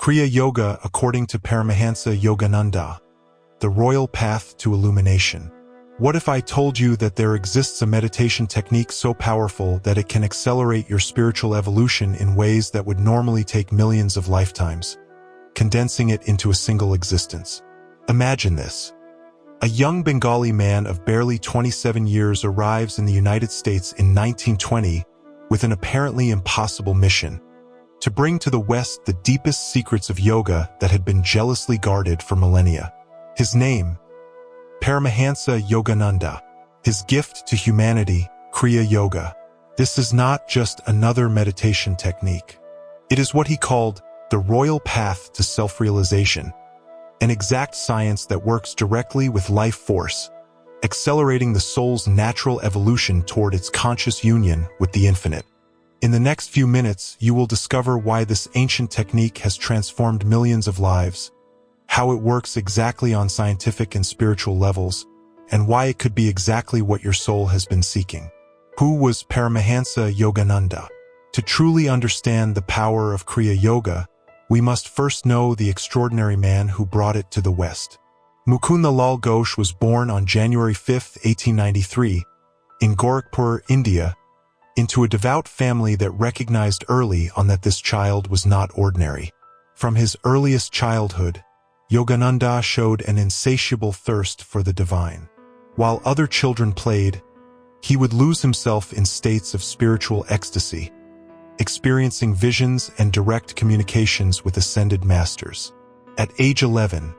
Kriya Yoga, according to Paramahansa Yogananda, the royal path to illumination. What if I told you that there exists a meditation technique so powerful that it can accelerate your spiritual evolution in ways that would normally take millions of lifetimes, condensing it into a single existence? Imagine this. A young Bengali man of barely 27 years arrives in the United States in 1920 with an apparently impossible mission: to bring to the West the deepest secrets of yoga that had been jealously guarded for millennia. His name, Paramahansa Yogananda. His gift to humanity, Kriya Yoga. This is not just another meditation technique. It is what he called the royal path to self-realization, an exact science that works directly with life force, accelerating the soul's natural evolution toward its conscious union with the infinite. In the next few minutes, you will discover why this ancient technique has transformed millions of lives, how it works exactly on scientific and spiritual levels, and why it could be exactly what your soul has been seeking. Who was Paramahansa Yogananda? To truly understand the power of Kriya Yoga, we must first know the extraordinary man who brought it to the West. Mukunda Lal Ghosh was born on January 5, 1893, in Gorakhpur, India, into a devout family that recognized early on that this child was not ordinary. From his earliest childhood, Yogananda showed an insatiable thirst for the divine. While other children played, he would lose himself in states of spiritual ecstasy, experiencing visions and direct communications with ascended masters. At age 11,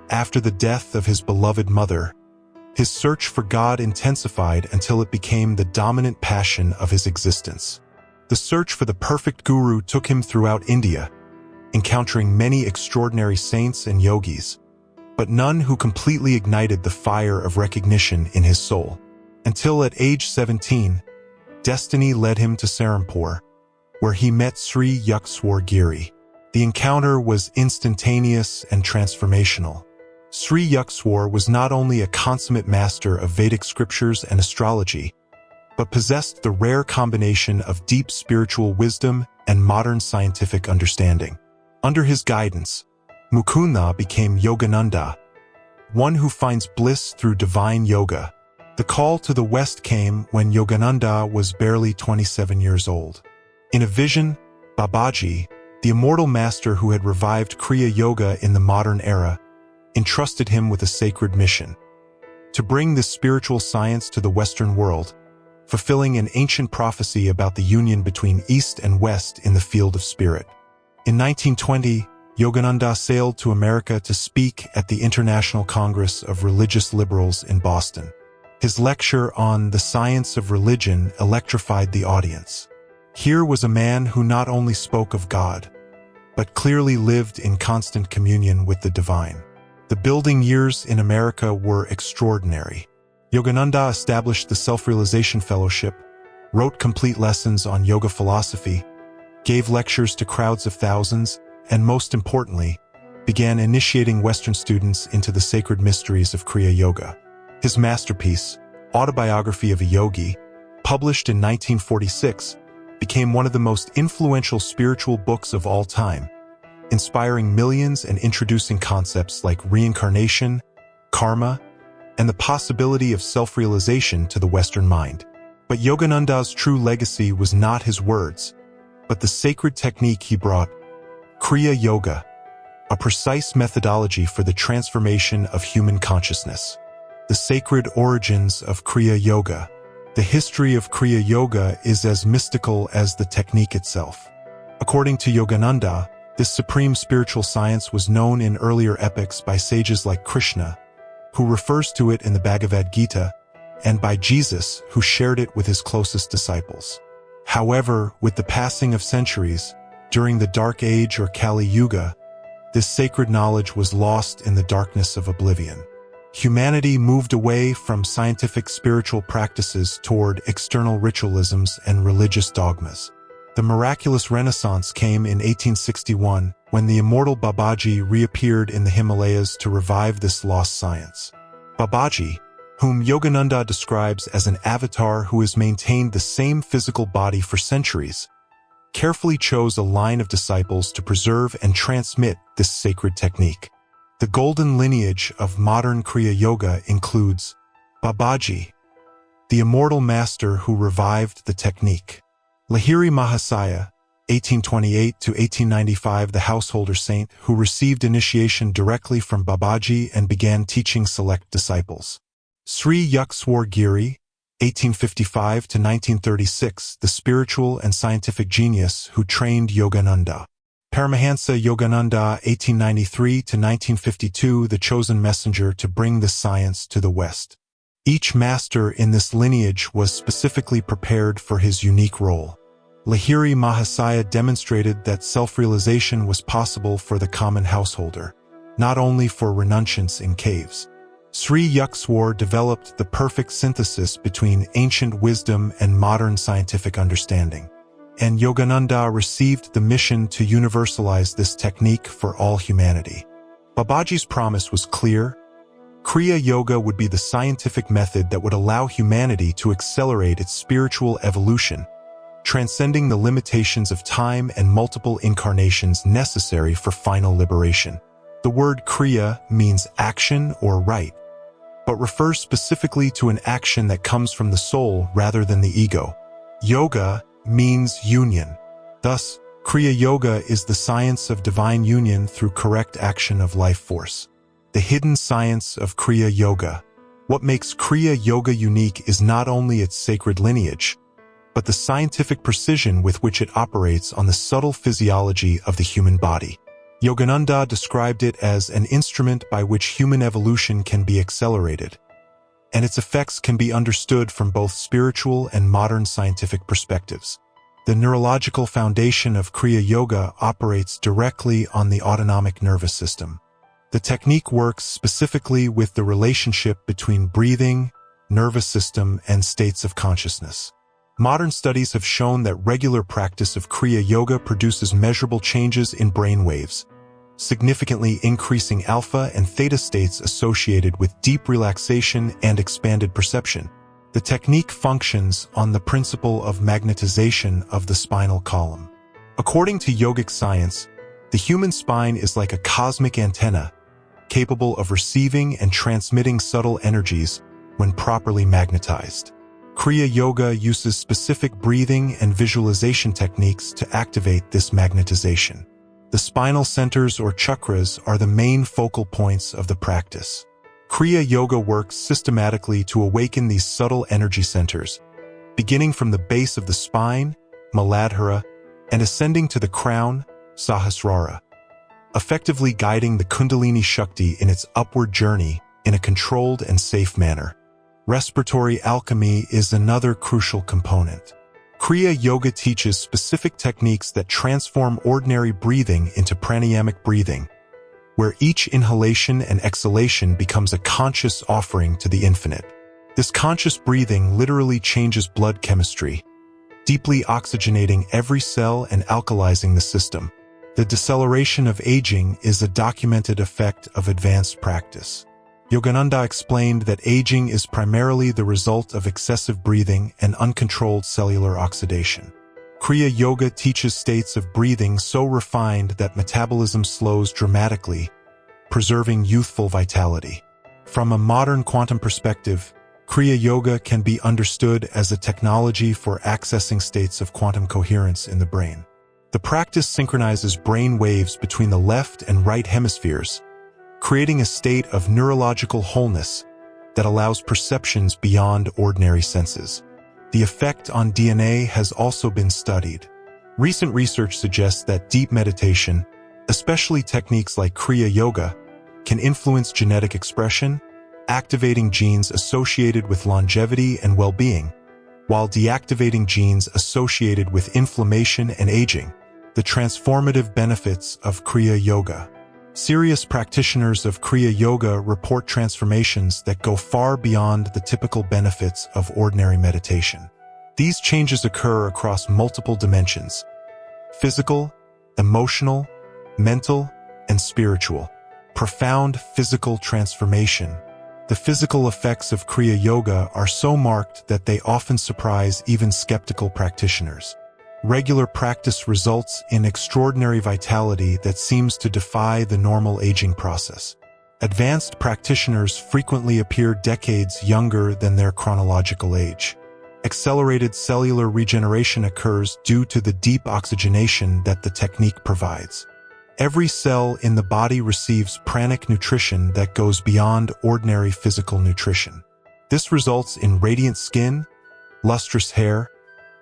after the death of his beloved mother, his search for God intensified until it became the dominant passion of his existence. The search for the perfect guru took him throughout India, encountering many extraordinary saints and yogis, but none who completely ignited the fire of recognition in his soul. Until at age 17, destiny led him to Serampore, where he met Sri Yukteswar Giri. The encounter was instantaneous and transformational. Sri Yukteswar was not only a consummate master of Vedic scriptures and astrology, but possessed the rare combination of deep spiritual wisdom and modern scientific understanding. Under his guidance, Mukunda became Yogananda, one who finds bliss through divine yoga. The call to the West came when Yogananda was barely 27 years old. In a vision, Babaji, the immortal master who had revived Kriya Yoga in the modern era, entrusted him with a sacred mission: to bring this spiritual science to the Western world, fulfilling an ancient prophecy about the union between East and West in the field of spirit. In 1920, Yogananda sailed to America to speak at the International Congress of Religious Liberals in Boston. His lecture on the science of religion electrified the audience. Here was a man who not only spoke of God, but clearly lived in constant communion with the divine. The building years in America were extraordinary. Yogananda established the Self-Realization Fellowship, wrote complete lessons on yoga philosophy, gave lectures to crowds of thousands, and most importantly, began initiating Western students into the sacred mysteries of Kriya Yoga. His masterpiece, Autobiography of a Yogi, published in 1946, became one of the most influential spiritual books of all time, inspiring millions and introducing concepts like reincarnation, karma, and the possibility of self-realization to the Western mind. But Yogananda's true legacy was not his words, but the sacred technique he brought: Kriya Yoga, a precise methodology for the transformation of human consciousness. The sacred origins of Kriya Yoga. The history of Kriya Yoga is as mystical as the technique itself. According to Yogananda, this supreme spiritual science was known in earlier epochs by sages like Krishna, who refers to it in the Bhagavad Gita, and by Jesus, who shared it with his closest disciples. However, with the passing of centuries, during the Dark Age or Kali Yuga, this sacred knowledge was lost in the darkness of oblivion. Humanity moved away from scientific spiritual practices toward external ritualisms and religious dogmas. The miraculous Renaissance came in 1861 when the immortal Babaji reappeared in the Himalayas to revive this lost science. Babaji, whom Yogananda describes as an avatar who has maintained the same physical body for centuries, carefully chose a line of disciples to preserve and transmit this sacred technique. The golden lineage of modern Kriya Yoga includes Babaji, the immortal master who revived the technique; Lahiri Mahasaya, 1828 to 1895, the householder saint who received initiation directly from Babaji and began teaching select disciples; Sri Yukteswar Giri, 1855 to 1936, the spiritual and scientific genius who trained Yogananda; Paramahansa Yogananda, 1893 to 1952, the chosen messenger to bring the science to the West. Each master in this lineage was specifically prepared for his unique role. Lahiri Mahasaya demonstrated that self-realization was possible for the common householder, not only for renunciants in caves. Sri Yukteswar developed the perfect synthesis between ancient wisdom and modern scientific understanding, and Yogananda received the mission to universalize this technique for all humanity. Babaji's promise was clear. Kriya Yoga would be the scientific method that would allow humanity to accelerate its spiritual evolution, transcending the limitations of time and multiple incarnations necessary for final liberation. The word Kriya means action or rite, but refers specifically to an action that comes from the soul rather than the ego. Yoga means union. Thus, Kriya Yoga is the science of divine union through correct action of life force. The hidden science of Kriya Yoga. What makes Kriya Yoga unique is not only its sacred lineage, but the scientific precision with which it operates on the subtle physiology of the human body. Yogananda described it as an instrument by which human evolution can be accelerated, and its effects can be understood from both spiritual and modern scientific perspectives. The neurological foundation of Kriya Yoga operates directly on the autonomic nervous system. The technique works specifically with the relationship between breathing, nervous system, and states of consciousness. Modern studies have shown that regular practice of Kriya Yoga produces measurable changes in brain waves, significantly increasing alpha and theta states associated with deep relaxation and expanded perception. The technique functions on the principle of magnetization of the spinal column. According to yogic science, the human spine is like a cosmic antenna, capable of receiving and transmitting subtle energies when properly magnetized. Kriya Yoga uses specific breathing and visualization techniques to activate this magnetization. The spinal centers or chakras are the main focal points of the practice. Kriya Yoga works systematically to awaken these subtle energy centers, beginning from the base of the spine, Muladhara, and ascending to the crown, Sahasrara, effectively guiding the Kundalini Shakti in its upward journey in a controlled and safe manner. Respiratory alchemy is another crucial component. Kriya Yoga teaches specific techniques that transform ordinary breathing into pranayamic breathing, where each inhalation and exhalation becomes a conscious offering to the infinite. This conscious breathing literally changes blood chemistry, deeply oxygenating every cell and alkalizing the system. The deceleration of aging is a documented effect of advanced practice. Yogananda explained that aging is primarily the result of excessive breathing and uncontrolled cellular oxidation. Kriya Yoga teaches states of breathing so refined that metabolism slows dramatically, preserving youthful vitality. From a modern quantum perspective, Kriya Yoga can be understood as a technology for accessing states of quantum coherence in the brain. The practice synchronizes brain waves between the left and right hemispheres, creating a state of neurological wholeness that allows perceptions beyond ordinary senses. The effect on DNA has also been studied. Recent research suggests that deep meditation, especially techniques like Kriya Yoga, can influence genetic expression, activating genes associated with longevity and well-being, while deactivating genes associated with inflammation and aging. The transformative benefits of Kriya Yoga. Serious practitioners of Kriya Yoga report transformations that go far beyond the typical benefits of ordinary meditation. These changes occur across multiple dimensions: physical, emotional, mental, and spiritual. Profound physical transformation. The physical effects of Kriya Yoga are so marked that they often surprise even skeptical practitioners. Regular practice results in extraordinary vitality that seems to defy the normal aging process. Advanced practitioners frequently appear decades younger than their chronological age. Accelerated cellular regeneration occurs due to the deep oxygenation that the technique provides. Every cell in the body receives pranic nutrition that goes beyond ordinary physical nutrition. This results in radiant skin, lustrous hair,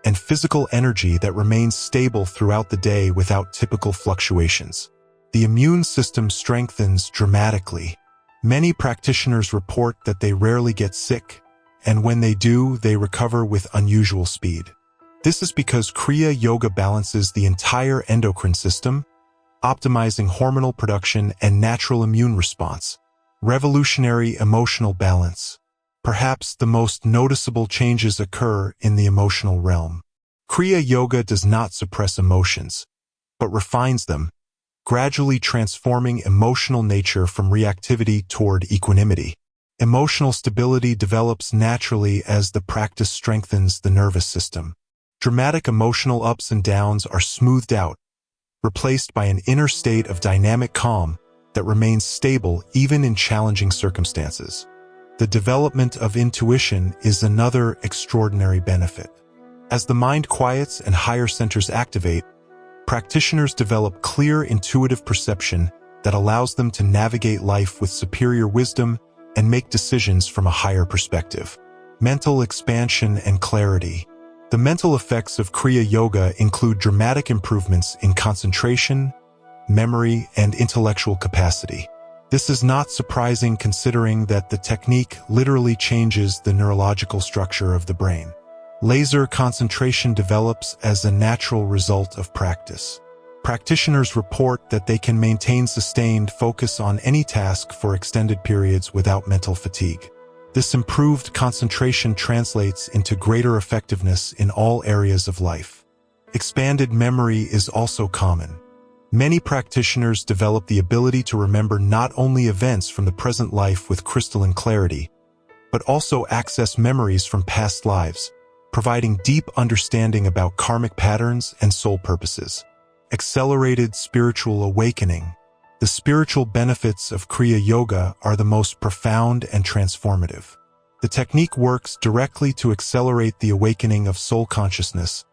and physical energy that remains stable throughout the day without typical fluctuations. The immune system strengthens dramatically. Many practitioners report that they rarely get sick, and when they do, they recover with unusual speed. This is because Kriya Yoga balances the entire endocrine system, optimizing hormonal production and natural immune response. Revolutionary emotional balance. Perhaps the most noticeable changes occur in the emotional realm. Kriya Yoga does not suppress emotions, but refines them, gradually transforming emotional nature from reactivity toward equanimity. Emotional stability develops naturally as the practice strengthens the nervous system. Dramatic emotional ups and downs are smoothed out, replaced by an inner state of dynamic calm that remains stable even in challenging circumstances. The development of intuition is another extraordinary benefit. As the mind quiets and higher centers activate, practitioners develop clear intuitive perception that allows them to navigate life with superior wisdom and make decisions from a higher perspective. Mental expansion and clarity. The mental effects of Kriya Yoga include dramatic improvements in concentration, memory, and intellectual capacity. This is not surprising considering that the technique literally changes the neurological structure of the brain. Laser concentration develops as a natural result of practice. Practitioners report that they can maintain sustained focus on any task for extended periods without mental fatigue. This improved concentration translates into greater effectiveness in all areas of life. Expanded memory is also common. Many practitioners develop the ability to remember not only events from the present life with crystalline clarity, but also access memories from past lives, providing deep understanding about karmic patterns and soul purposes. Accelerated spiritual awakening. The spiritual benefits of Kriya Yoga are the most profound and transformative. The technique works directly to accelerate the awakening of soul consciousness,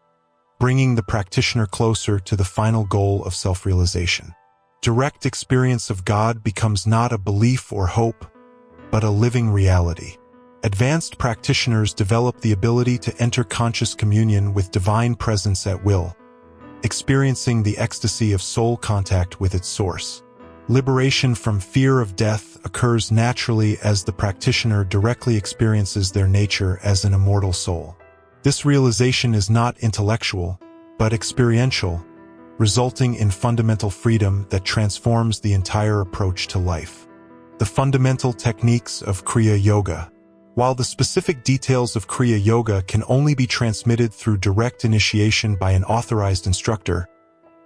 bringing the practitioner closer to the final goal of self-realization. Direct experience of God becomes not a belief or hope, but a living reality. Advanced practitioners develop the ability to enter conscious communion with divine presence at will, experiencing the ecstasy of soul contact with its source. Liberation from fear of death occurs naturally as the practitioner directly experiences their nature as an immortal soul. This realization is not intellectual, but experiential, resulting in fundamental freedom that transforms the entire approach to life. The fundamental techniques of Kriya Yoga. While the specific details of Kriya Yoga can only be transmitted through direct initiation by an authorized instructor,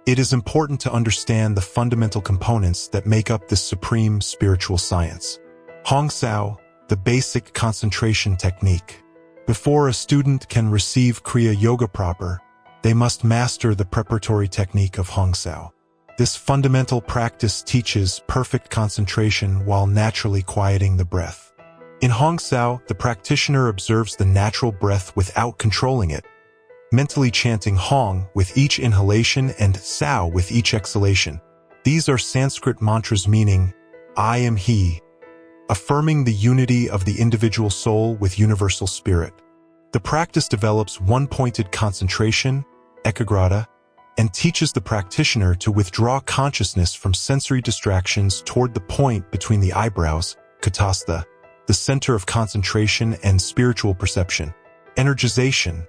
it is important to understand the fundamental components that make up this supreme spiritual science. Hong Sao, the basic concentration technique. Before a student can receive Kriya Yoga proper, they must master the preparatory technique of Hong Sao. This fundamental practice teaches perfect concentration while naturally quieting the breath. In Hong Sao, the practitioner observes the natural breath without controlling it, mentally chanting Hong with each inhalation and Sao with each exhalation. These are Sanskrit mantras meaning, I am He, affirming the unity of the individual soul with universal spirit. The practice develops one-pointed concentration, ekagrata, and teaches the practitioner to withdraw consciousness from sensory distractions toward the point between the eyebrows, katastha, the center of concentration and spiritual perception. Energization,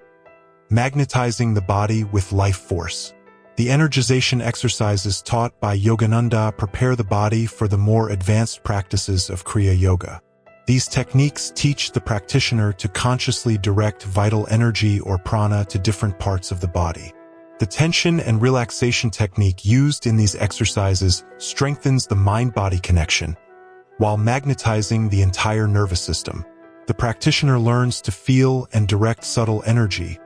magnetizing the body with life force. The energization exercises taught by Yogananda prepare the body for the more advanced practices of Kriya Yoga. These techniques teach the practitioner to consciously direct vital energy or prana to different parts of the body. The tension and relaxation technique used in these exercises strengthens the mind-body connection, while magnetizing the entire nervous system. The practitioner learns to feel and direct subtle energy,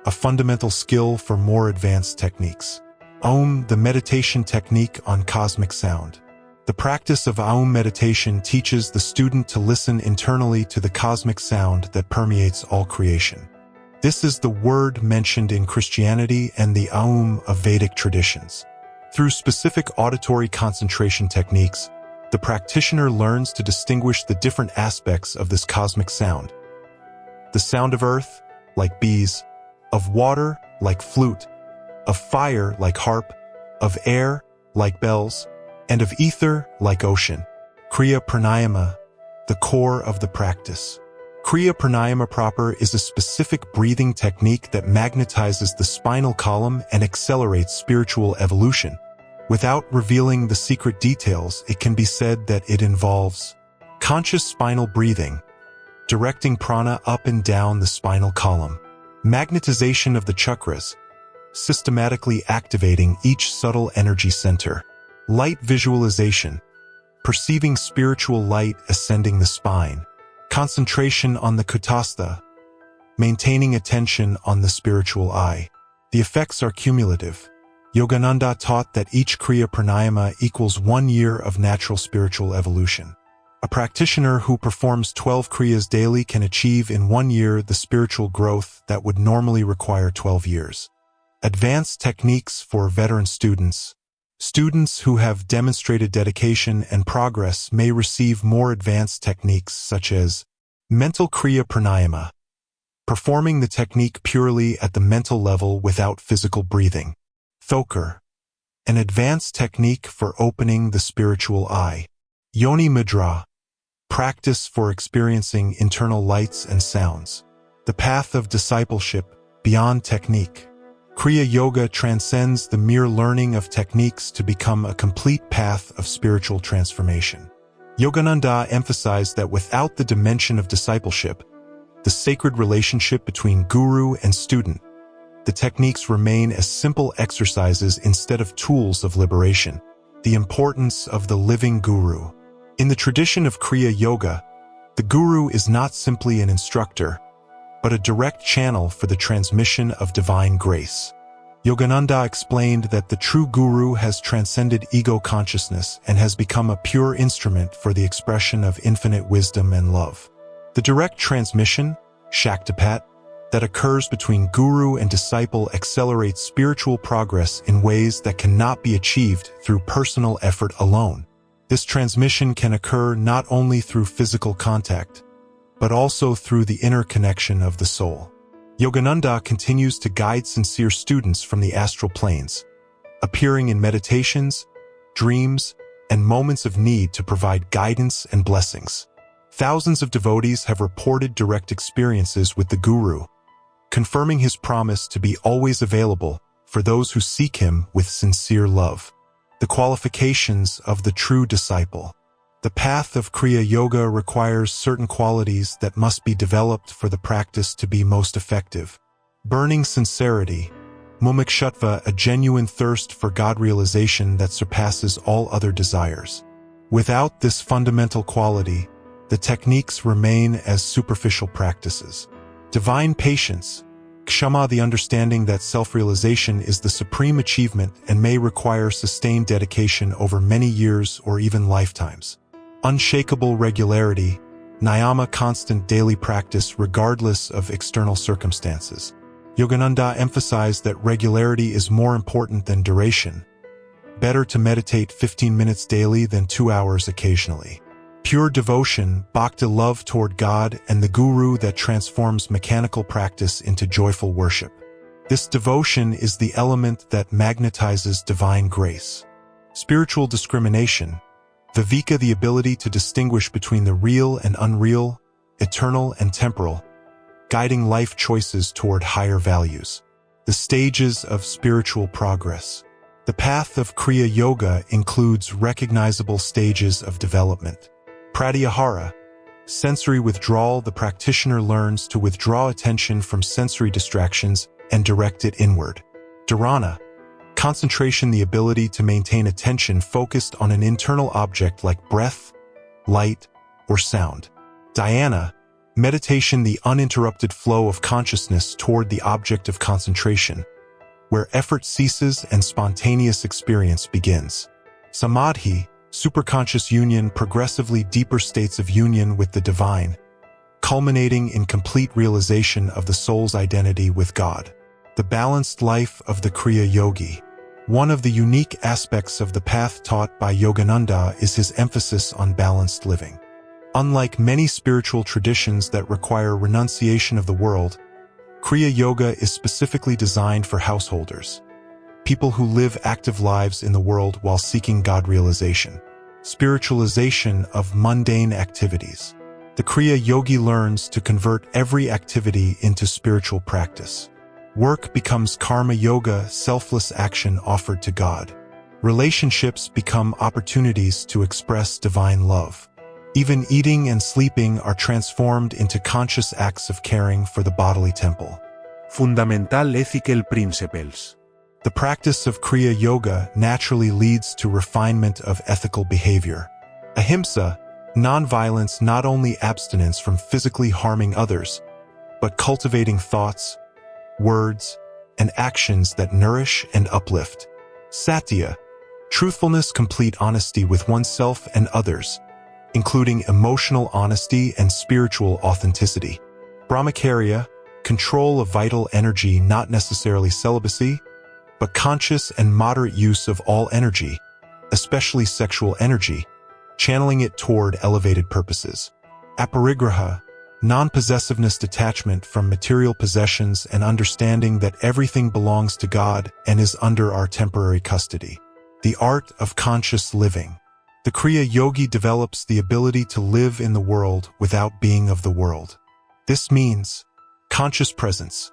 a fundamental skill for more advanced techniques. Aum, the meditation technique on cosmic sound. The practice of Aum meditation teaches the student to listen internally to the cosmic sound that permeates all creation. This is the word mentioned in Christianity and the Aum of Vedic traditions. Through specific auditory concentration techniques, the practitioner learns to distinguish the different aspects of this cosmic sound. The sound of earth, like bees, of water, like flute, of fire, like harp, of air, like bells, and of ether, like ocean. Kriya Pranayama, the core of the practice. Kriya Pranayama proper is a specific breathing technique that magnetizes the spinal column and accelerates spiritual evolution. Without revealing the secret details, it can be said that it involves conscious spinal breathing, directing prana up and down the spinal column, magnetization of the chakras, systematically activating each subtle energy center, light visualization, perceiving spiritual light ascending the spine, concentration on the kutastha, maintaining attention on the spiritual eye. The effects are cumulative. Yogananda taught that each Kriya Pranayama equals 1 year of natural spiritual evolution. A practitioner who performs 12 Kriyas daily can achieve in 1 year the spiritual growth that would normally require 12 years. Advanced techniques for veteran students. Students who have demonstrated dedication and progress may receive more advanced techniques such as mental Kriya Pranayama, performing the technique purely at the mental level without physical breathing. Thokar, an advanced technique for opening the spiritual eye. Yoni Mudra, practice for experiencing internal lights and sounds. The path of discipleship beyond technique. Kriya Yoga transcends the mere learning of techniques to become a complete path of spiritual transformation. Yogananda emphasized that without the dimension of discipleship, the sacred relationship between guru and student, the techniques remain as simple exercises instead of tools of liberation. The importance of the living guru. In the tradition of Kriya Yoga, the guru is not simply an instructor, but a direct channel for the transmission of divine grace. Yogananda explained that the true guru has transcended ego consciousness and has become a pure instrument for the expression of infinite wisdom and love. The direct transmission, Shaktipat, that occurs between guru and disciple accelerates spiritual progress in ways that cannot be achieved through personal effort alone. This transmission can occur not only through physical contact, but also through the inner connection of the soul. Yogananda continues to guide sincere students from the astral planes, appearing in meditations, dreams, and moments of need to provide guidance and blessings. Thousands of devotees have reported direct experiences with the guru, confirming his promise to be always available for those who seek him with sincere love. The qualifications of the true disciple. The path of Kriya Yoga requires certain qualities that must be developed for the practice to be most effective. Burning sincerity, mumukshutva, a genuine thirst for God realization that surpasses all other desires. Without this fundamental quality, the techniques remain as superficial practices. Divine patience, kshama, the understanding that self-realization is the supreme achievement and may require sustained dedication over many years or even lifetimes. Unshakable regularity, niyama, constant daily practice regardless of external circumstances. Yogananda emphasized that regularity is more important than duration. Better to meditate 15 minutes daily than 2 hours occasionally. Pure devotion, bhakti, love toward God and the guru that transforms mechanical practice into joyful worship. This devotion is the element that magnetizes divine grace. Spiritual discrimination, viveka, the ability to distinguish between the real and unreal, eternal and temporal, guiding life choices toward higher values. The stages of spiritual progress. The path of Kriya Yoga includes recognizable stages of development. Pratyahara, sensory withdrawal, the practitioner learns to withdraw attention from sensory distractions and direct it inward. Dharana, concentration, the ability to maintain attention focused on an internal object like breath, light, or sound. Dhyana, Meditation, the uninterrupted flow of consciousness toward the object of concentration, where effort ceases and spontaneous experience begins. Samadhi, superconscious union, progressively deeper states of union with the divine, culminating in complete realization of the soul's identity with God. The balanced life of the Kriya Yogi. One of the unique aspects of the path taught by Yogananda is his emphasis on balanced living. Unlike many spiritual traditions that require renunciation of the world, Kriya Yoga is specifically designed for householders, people who live active lives in the world while seeking God realization. Spiritualization of mundane activities. The Kriya Yogi learns to convert every activity into spiritual practice. Work becomes karma yoga, selfless action offered to God. Relationships become opportunities to express divine love. Even eating and sleeping are transformed into conscious acts of caring for the bodily temple. Fundamental ethical principles. The practice of Kriya Yoga naturally leads to refinement of ethical behavior. Ahimsa, non-violence, not only abstinence from physically harming others, but cultivating thoughts, words, and actions that nourish and uplift. Satya, truthfulness, complete honesty with oneself and others, including emotional honesty and spiritual authenticity. Brahmacharya, control of vital energy, not necessarily celibacy, but conscious and moderate use of all energy, especially sexual energy, channeling it toward elevated purposes. Aparigraha, non-possessiveness, detachment from material possessions and understanding that everything belongs to God and is under our temporary custody. The art of conscious living. The Kriya Yogi develops the ability to live in the world without being of the world. This means conscious presence,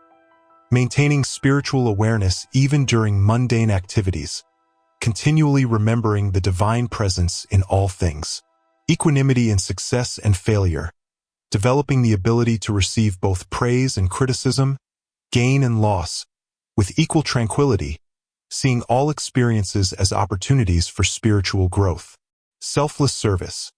maintaining spiritual awareness even during mundane activities, continually remembering the divine presence in all things. Equanimity in success and failure, developing the ability to receive both praise and criticism, gain and loss, with equal tranquility, seeing all experiences as opportunities for spiritual growth. Selfless service,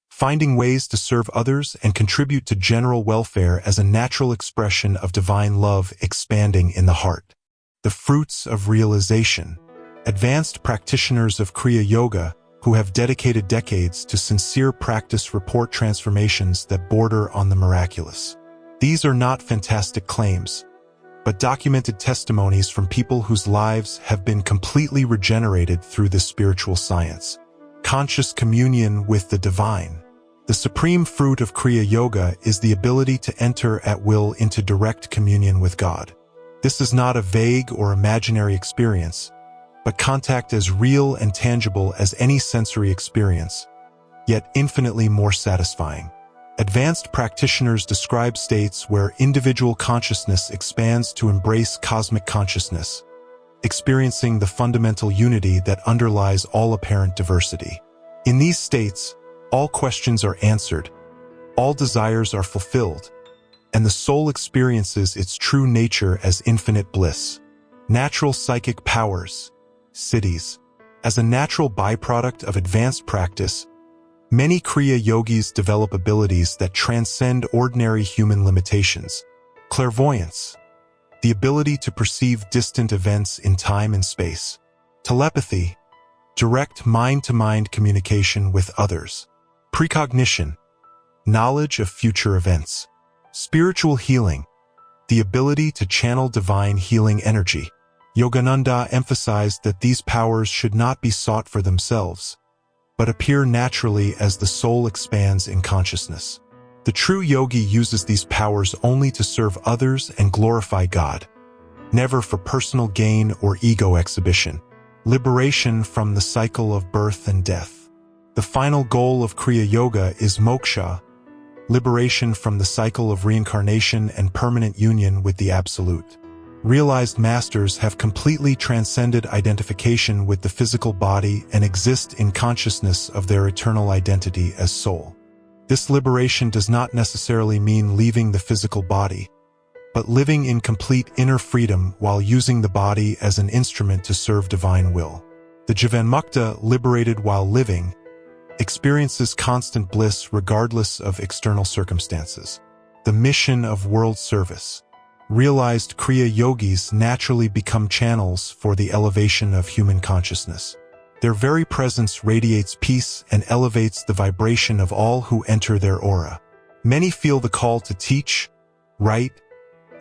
finding ways to serve others and contribute to general welfare as a natural expression of divine love expanding in the heart. The fruits of realization. Advanced practitioners of Kriya Yoga who have dedicated decades to sincere practice report transformations that border on the miraculous. These are not fantastic claims, but documented testimonies from people whose lives have been completely regenerated through this spiritual science. Conscious communion with the divine. The supreme fruit of Kriya Yoga is the ability to enter at will into direct communion with God. This is not a vague or imaginary experience, but contact as real and tangible as any sensory experience, yet infinitely more satisfying. Advanced practitioners describe states where individual consciousness expands to embrace cosmic consciousness, experiencing the fundamental unity that underlies all apparent diversity. In these states, all questions are answered, all desires are fulfilled, and the soul experiences its true nature as infinite bliss. Natural psychic powers, cities. As a natural byproduct of advanced practice, many Kriya Yogis develop abilities that transcend ordinary human limitations. Clairvoyance, the ability to perceive distant events in time and space. Telepathy, direct mind-to-mind communication with others. Precognition, knowledge of future events. Spiritual healing, the ability to channel divine healing energy. Yogananda emphasized that these powers should not be sought for themselves, but appear naturally as the soul expands in consciousness. The true yogi uses these powers only to serve others and glorify God, never for personal gain or ego exhibition. Liberation from the cycle of birth and death. The final goal of Kriya Yoga is moksha, liberation from the cycle of reincarnation and permanent union with the Absolute. Realized masters have completely transcended identification with the physical body and exist in consciousness of their eternal identity as soul. This liberation does not necessarily mean leaving the physical body, but living in complete inner freedom while using the body as an instrument to serve divine will. The Jivanmukta, liberated while living, experiences constant bliss regardless of external circumstances. the mission of world service. Realized Kriya yogis naturally become channels for the elevation of human consciousness. Their very presence radiates peace and elevates the vibration of all who enter their aura. Many feel the call to teach, write,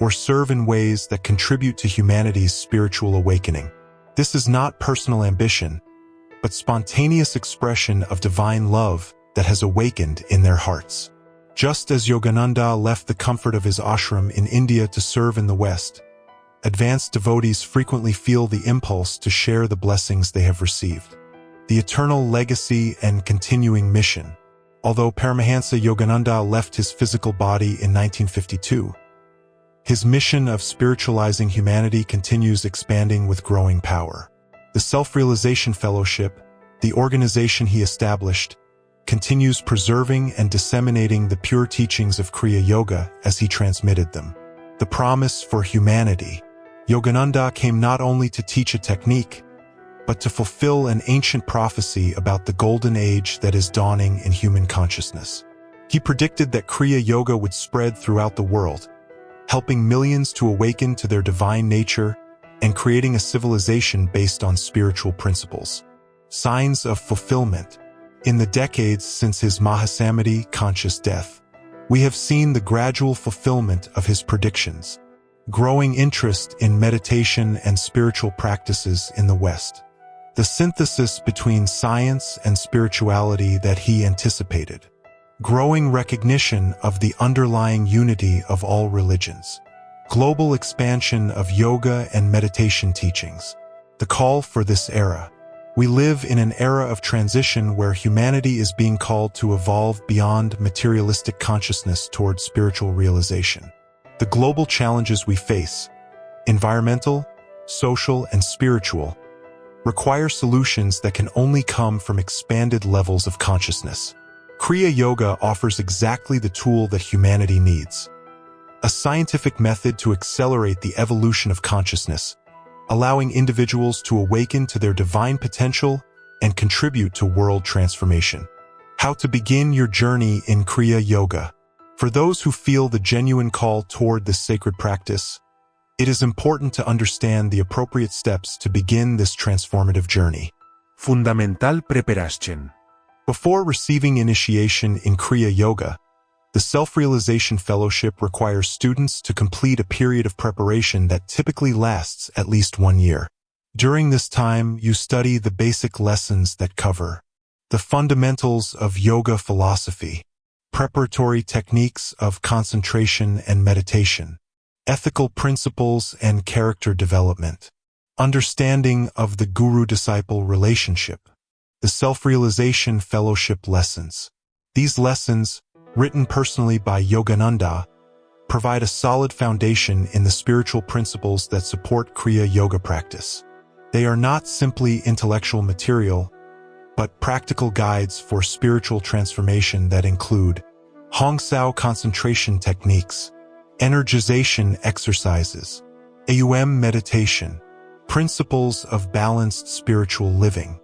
or serve in ways that contribute to humanity's spiritual awakening. This is not personal ambition, but spontaneous expression of divine love that has awakened in their hearts. Just as Yogananda left the comfort of his ashram in India to serve in the West, advanced devotees frequently feel the impulse to share the blessings they have received. The eternal legacy and continuing mission. Although Paramahansa Yogananda left his physical body in 1952, his mission of spiritualizing humanity continues expanding with growing power. The Self-Realization Fellowship, the organization he established, continues preserving and disseminating the pure teachings of Kriya Yoga as he transmitted them. The promise for humanity. Yogananda came not only to teach a technique, but to fulfill an ancient prophecy about the golden age that is dawning in human consciousness. He predicted that Kriya Yoga would spread throughout the world, helping millions to awaken to their divine nature and creating a civilization based on spiritual principles. Signs of fulfillment. In the decades since his Mahasamadhi conscious death, we have seen the gradual fulfillment of his predictions, growing interest in meditation and spiritual practices in the West. The synthesis between science and spirituality that he anticipated. Growing recognition of the underlying unity of all religions. Global expansion of yoga and meditation teachings. The call for this era. We live in an era of transition where humanity is being called to evolve beyond materialistic consciousness toward spiritual realization. The global challenges we face, environmental, social, and spiritual, require solutions that can only come from expanded levels of consciousness. Kriya Yoga offers exactly the tool that humanity needs. A scientific method to accelerate the evolution of consciousness, allowing individuals to awaken to their divine potential and contribute to world transformation. How to begin your journey in Kriya Yoga. For those who feel the genuine call toward this sacred practice, it is important to understand the appropriate steps to begin this transformative journey. Fundamental preparation. Before receiving initiation in Kriya Yoga, the Self-Realization Fellowship requires students to complete a period of preparation that typically lasts at least 1 year. During this time, you study the basic lessons that cover the fundamentals of yoga philosophy, preparatory techniques of concentration and meditation, ethical principles and character development, understanding of the guru-disciple relationship, the Self-Realization Fellowship lessons. These lessons, written personally by Yogananda, provide a solid foundation in the spiritual principles that support Kriya Yoga practice. They are not simply intellectual material, but practical guides for spiritual transformation that include Hongsao concentration techniques, energization exercises, AUM meditation, principles of balanced spiritual living,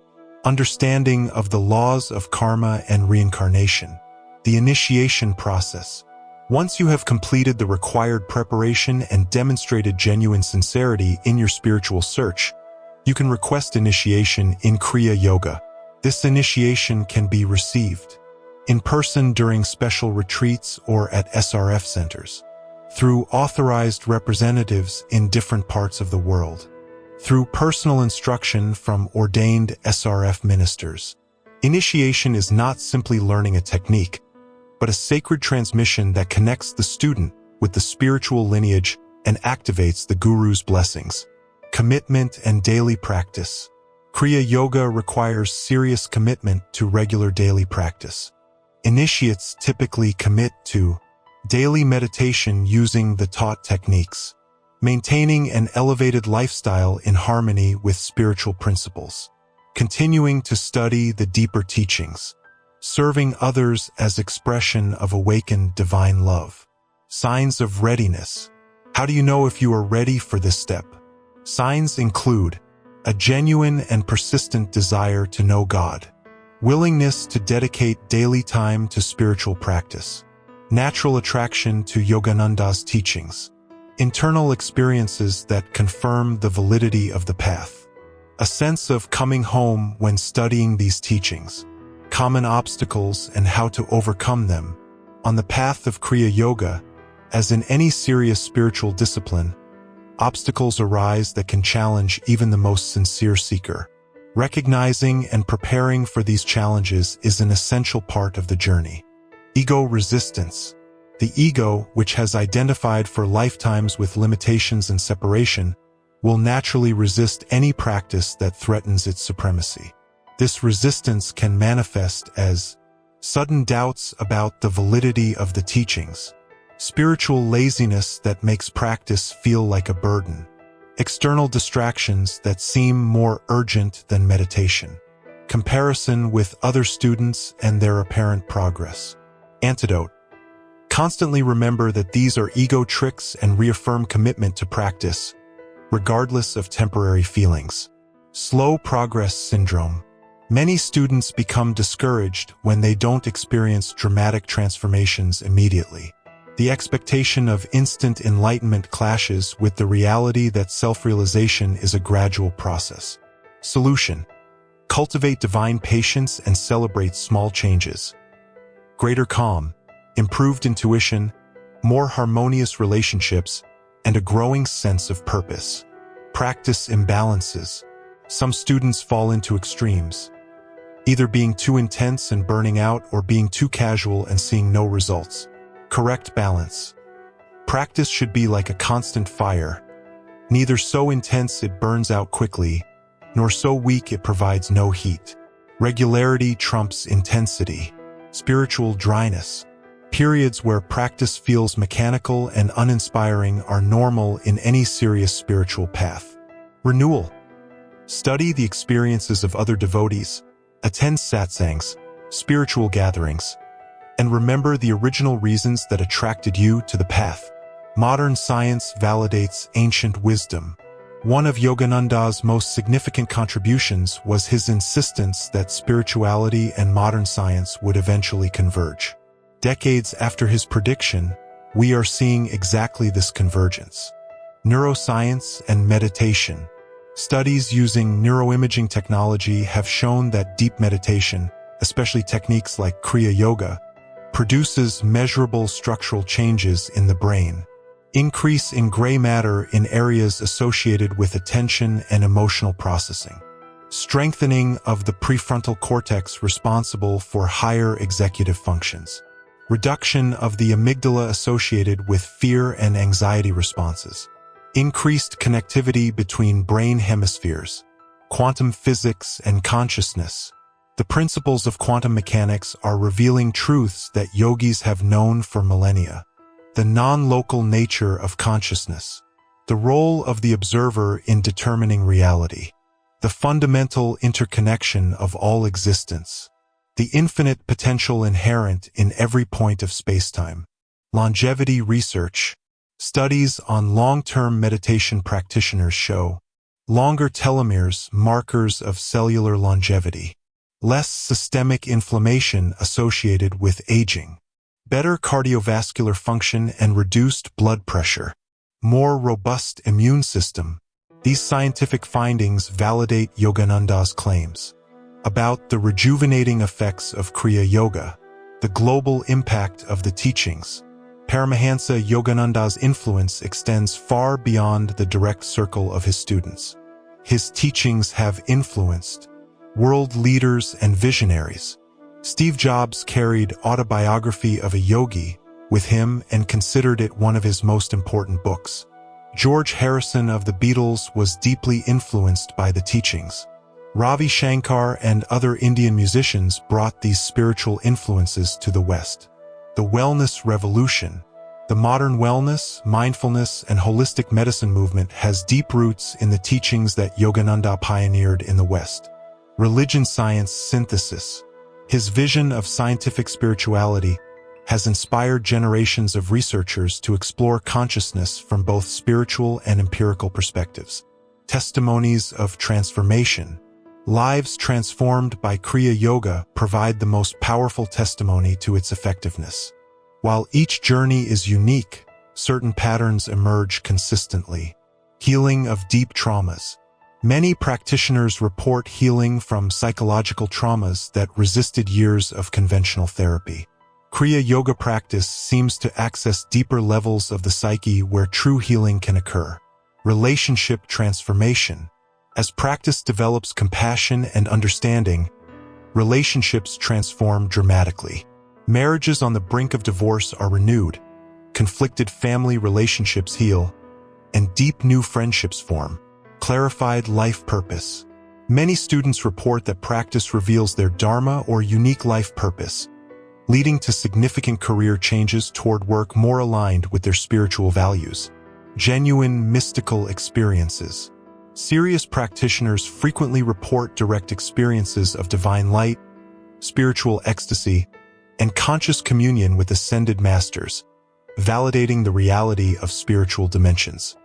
understanding of the laws of karma and reincarnation. The initiation process. Once you have completed the required preparation and demonstrated genuine sincerity in your spiritual search, you can request initiation in Kriya Yoga. This initiation can be received in person during special retreats or at SRF centers, through authorized representatives in different parts of the world, through personal instruction from ordained SRF ministers. Initiation is not simply learning a technique, but a sacred transmission that connects the student with the spiritual lineage and activates the guru's blessings. Commitment and daily practice. Kriya Yoga requires serious commitment to regular daily practice. Initiates typically commit to daily meditation using the taught techniques, maintaining an elevated lifestyle in harmony with spiritual principles, continuing to study the deeper teachings, serving others as expression of awakened divine love. Signs of readiness. How do you know if you are ready for this step? Signs include a genuine and persistent desire to know God, willingness to dedicate daily time to spiritual practice, natural attraction to Yogananda's teachings, internal experiences that confirm the validity of the path, a sense of coming home when studying these teachings, common obstacles and how to overcome them. On the path of Kriya Yoga, as in any serious spiritual discipline, obstacles arise that can challenge even the most sincere seeker. Recognizing and preparing for these challenges is an essential part of the journey. Ego resistance. The ego, which has identified for lifetimes with limitations and separation, will naturally resist any practice that threatens its supremacy. This resistance can manifest as sudden doubts about the validity of the teachings, spiritual laziness that makes practice feel like a burden, external distractions that seem more urgent than meditation, comparison with other students and their apparent progress. Antidote. Constantly remember that these are ego tricks and reaffirm commitment to practice, regardless of temporary feelings. Slow progress syndrome. Many students become discouraged when they don't experience dramatic transformations immediately. The expectation of instant enlightenment clashes with the reality that self-realization is a gradual process. Solution. Cultivate divine patience and celebrate small changes. Greater calm, improved intuition, more harmonious relationships, and a growing sense of purpose. Practice imbalances. Some students fall into extremes, either being too intense and burning out or being too casual and seeing no results. Correct balance. Practice should be like a constant fire, neither so intense it burns out quickly, nor so weak it provides no heat. Regularity trumps intensity. Spiritual dryness. Periods where practice feels mechanical and uninspiring are normal in any serious spiritual path. Renewal. Study the experiences of other devotees, attend satsangs, spiritual gatherings, and remember the original reasons that attracted you to the path. Modern science validates ancient wisdom. One of Yogananda's most significant contributions was his insistence that spirituality and modern science would eventually converge. Decades after his prediction, we are seeing exactly this convergence. Neuroscience and meditation. Studies using neuroimaging technology have shown that deep meditation, especially techniques like Kriya Yoga, produces measurable structural changes in the brain. Increase in gray matter in areas associated with attention and emotional processing. Strengthening of the prefrontal cortex responsible for higher executive functions. Reduction of the amygdala associated with fear and anxiety responses. Increased connectivity between brain hemispheres. Quantum physics and consciousness. The principles of quantum mechanics are revealing truths that yogis have known for millennia. The non-local nature of consciousness. The role of the observer in determining reality. The fundamental interconnection of all existence. The infinite potential inherent in every point of spacetime. Longevity research. Studies on long-term meditation practitioners show longer telomeres, markers of cellular longevity. Less systemic inflammation associated with aging. Better cardiovascular function and reduced blood pressure. More robust immune system. These scientific findings validate Yogananda's claims about the rejuvenating effects of Kriya Yoga, the global impact of the teachings. Paramahansa Yogananda's influence extends far beyond the direct circle of his students. His teachings have influenced world leaders and visionaries. Steve Jobs carried Autobiography of a Yogi with him and considered it one of his most important books. George Harrison of the Beatles was deeply influenced by the teachings. Ravi Shankar and other Indian musicians brought these spiritual influences to the West. The wellness revolution. The modern wellness, mindfulness, and holistic medicine movement has deep roots in the teachings that Yogananda pioneered in the West. Religion science synthesis. His vision of scientific spirituality has inspired generations of researchers to explore consciousness from both spiritual and empirical perspectives. Testimonies of transformation. Lives transformed by Kriya Yoga provide the most powerful testimony to its effectiveness. While each journey is unique, certain patterns emerge consistently. Healing of deep traumas. Many practitioners report healing from psychological traumas that resisted years of conventional therapy. Kriya Yoga practice seems to access deeper levels of the psyche where true healing can occur. Relationship transformation. As practice develops compassion and understanding, relationships transform dramatically. Marriages on the brink of divorce are renewed, conflicted family relationships heal, and deep new friendships form. Clarified life purpose. Many students report that practice reveals their dharma or unique life purpose, leading to significant career changes toward work more aligned with their spiritual values. Genuine mystical experiences. Serious practitioners frequently report direct experiences of divine light, spiritual ecstasy, and conscious communion with ascended masters, validating the reality of spiritual dimensions.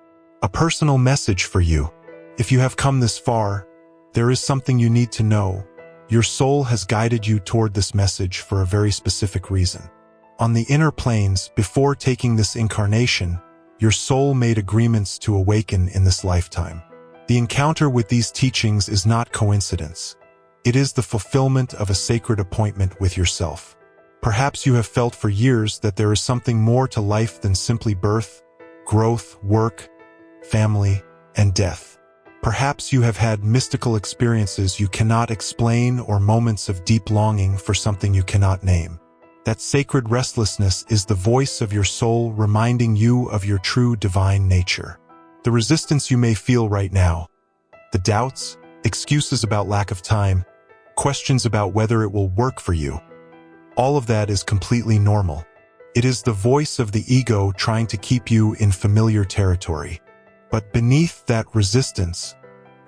A personal message for you. If you have come this far, there is something you need to know. Your soul has guided you toward this message for a very specific reason. On the inner planes, before taking this incarnation, your soul made agreements to awaken in this lifetime. The encounter with these teachings is not coincidence. It is the fulfillment of a sacred appointment with yourself. Perhaps you have felt for years that there is something more to life than simply birth, growth, work, family, and death. Perhaps you have had mystical experiences you cannot explain or moments of deep longing for something you cannot name. That sacred restlessness is the voice of your soul reminding you of your true divine nature. The resistance you may feel right now, the doubts, excuses about lack of time, questions about whether it will work for you, all of that is completely normal. It is the voice of the ego trying to keep you in familiar territory. But beneath that resistance,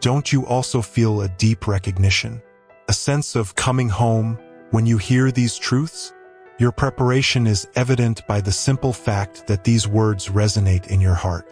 don't you also feel a deep recognition? A sense of coming home when you hear these truths? Your preparation is evident by the simple fact that these words resonate in your heart.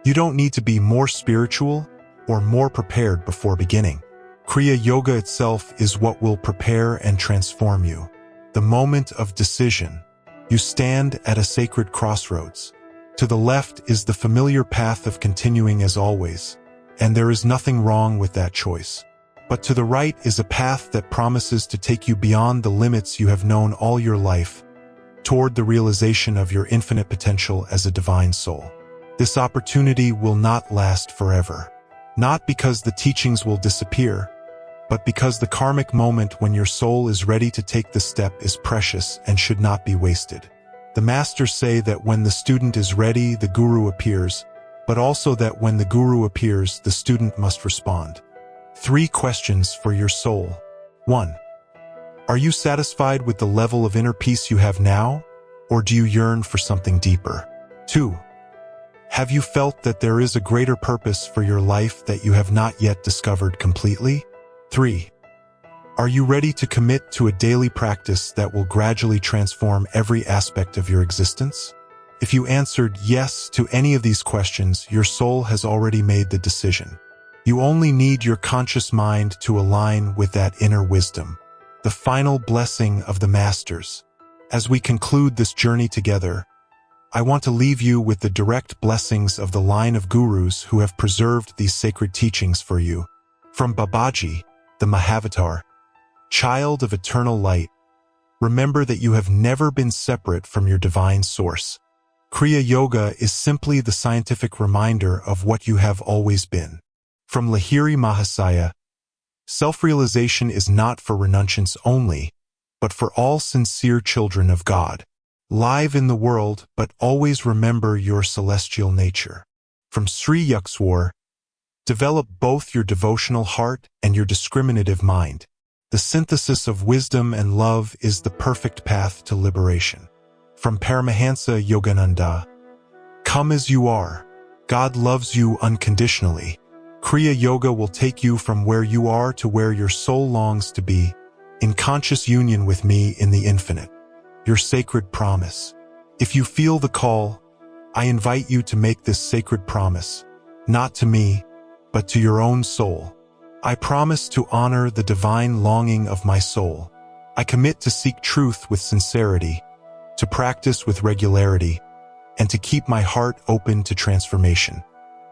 You don't need to be more spiritual or more prepared before beginning. Kriya Yoga itself is what will prepare and transform you. The moment of decision. You stand at a sacred crossroads. To the left is the familiar path of continuing as always, and there is nothing wrong with that choice. But to the right is a path that promises to take you beyond the limits you have known all your life, toward the realization of your infinite potential as a divine soul. This opportunity will not last forever. Not because the teachings will disappear, but because the karmic moment when your soul is ready to take the step is precious and should not be wasted. The masters say that when the student is ready, the guru appears, but also that when the guru appears, the student must respond. 3 questions for your soul. 1. Are you satisfied with the level of inner peace you have now, or do you yearn for something deeper? 2. Have you felt that there is a greater purpose for your life that you have not yet discovered completely? 3. Are you ready to commit to a daily practice that will gradually transform every aspect of your existence? If you answered yes to any of these questions, your soul has already made the decision. You only need your conscious mind to align with that inner wisdom. The final blessing of the masters. As we conclude this journey together, I want to leave you with the direct blessings of the line of gurus who have preserved these sacred teachings for you. From Babaji, the Mahavatar, child of eternal light, remember that you have never been separate from your divine source. Kriya Yoga is simply the scientific reminder of what you have always been. From Lahiri Mahasaya, self-realization is not for renunciants only, but for all sincere children of God. Live in the world, but always remember your celestial nature. From Sri Yukswar, develop both your devotional heart and your discriminative mind. The synthesis of wisdom and love is the perfect path to liberation. From Paramahansa Yogananda, come as you are. God loves you unconditionally. Kriya Yoga will take you from where you are to where your soul longs to be, in conscious union with me in the infinite. Your sacred promise. If you feel the call, I invite you to make this sacred promise, not to me, but to your own soul. I promise to honor the divine longing of my soul. I commit to seek truth with sincerity, to practice with regularity, and to keep my heart open to transformation.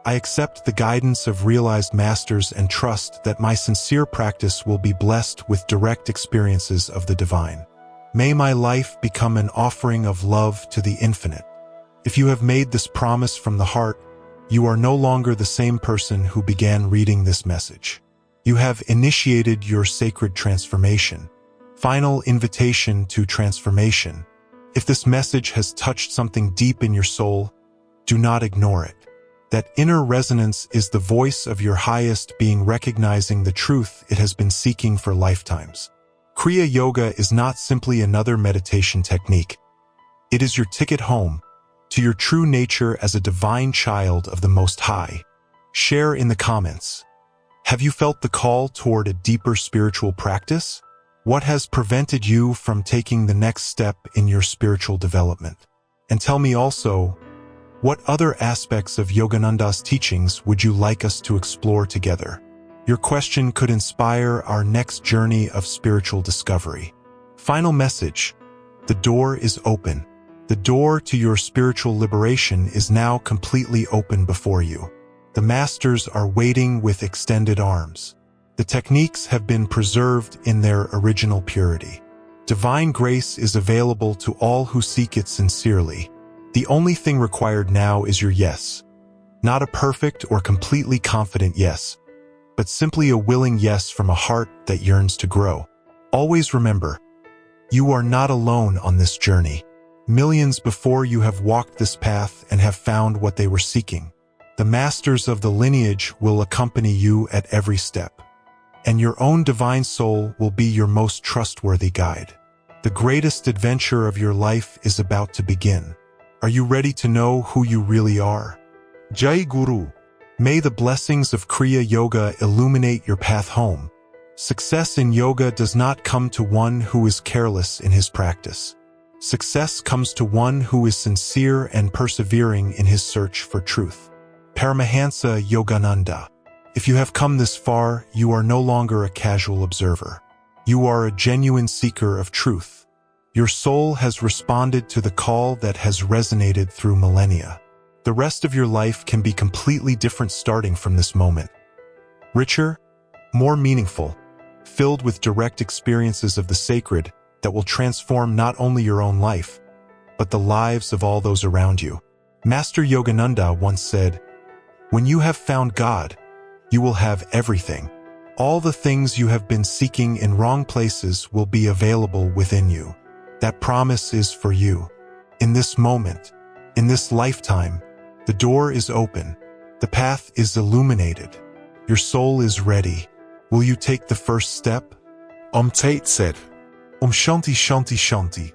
I accept the guidance of realized masters and trust that my sincere practice will be blessed with direct experiences of the divine. May my life become an offering of love to the infinite. If you have made this promise from the heart, you are no longer the same person who began reading this message. You have initiated your sacred transformation. Final invitation to transformation. If this message has touched something deep in your soul, do not ignore it. That inner resonance is the voice of your highest being recognizing the truth it has been seeking for lifetimes. Kriya Yoga is not simply another meditation technique. It is your ticket home to your true nature as a divine child of the Most High. Share in the comments. Have you felt the call toward a deeper spiritual practice? What has prevented you from taking the next step in your spiritual development? And tell me also, what other aspects of Yogananda's teachings would you like us to explore together? Your question could inspire our next journey of spiritual discovery. Final message: the door is open. The door to your spiritual liberation is now completely open before you. The masters are waiting with extended arms. The techniques have been preserved in their original purity. Divine grace is available to all who seek it sincerely. The only thing required now is your yes. Not a perfect or completely confident yes, but simply a willing yes from a heart that yearns to grow. Always remember, you are not alone on this journey. Millions before you have walked this path and have found what they were seeking. The masters of the lineage will accompany you at every step, and your own divine soul will be your most trustworthy guide. The greatest adventure of your life is about to begin. Are you ready to know who you really are? Jai Guru. May the blessings of Kriya Yoga illuminate your path home. Success in yoga does not come to one who is careless in his practice. Success comes to one who is sincere and persevering in his search for truth. Paramahansa Yogananda. If you have come this far, you are no longer a casual observer. You are a genuine seeker of truth. Your soul has responded to the call that has resonated through millennia. The rest of your life can be completely different starting from this moment. Richer, more meaningful, filled with direct experiences of the sacred that will transform not only your own life, but the lives of all those around you. Master Yogananda once said, "When you have found God, you will have everything. All the things you have been seeking in wrong places will be available within you." That promise is for you. In this moment, in this lifetime, the door is open. The path is illuminated. Your soul is ready. Will you take the first step? Tate said, Shanti Shanti Shanti.